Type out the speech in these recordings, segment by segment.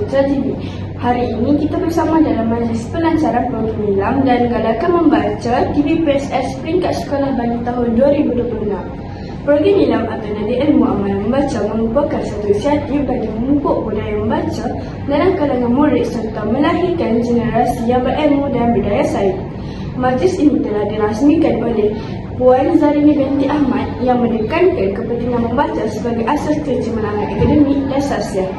Putra TV. Hari ini kita bersama dalam majlis pelancaran program Nilam dan Galakan Membaca TVPSS peringkat sekolah bagi tahun 2026. Program Nilam atau Nadi Ilmu Amalan Membaca merupakan satu inisiatif bagi memupuk budaya membaca dalam kalangan murid serta melahirkan generasi yang berilmu dan berdaya saing. Majlis ini telah dirasmikan oleh Puan Zarini binti Ahmad yang menekankan kepentingan membaca sebagai asas kecemerlangan akademik dan sosial.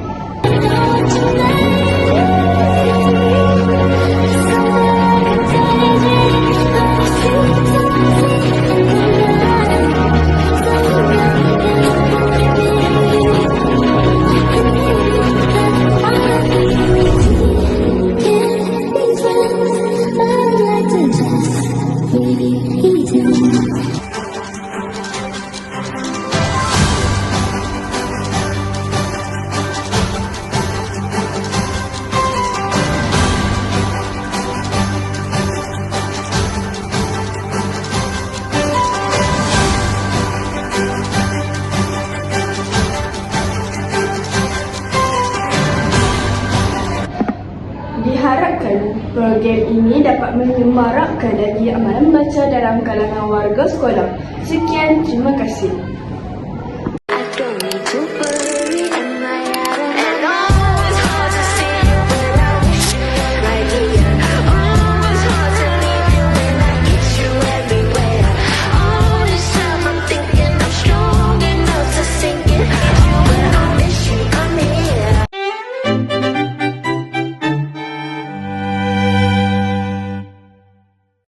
Diharapkan program ini dapat menyemarakkan lagi amalan membaca dalam kalangan warga sekolah. Sekian, terima kasih.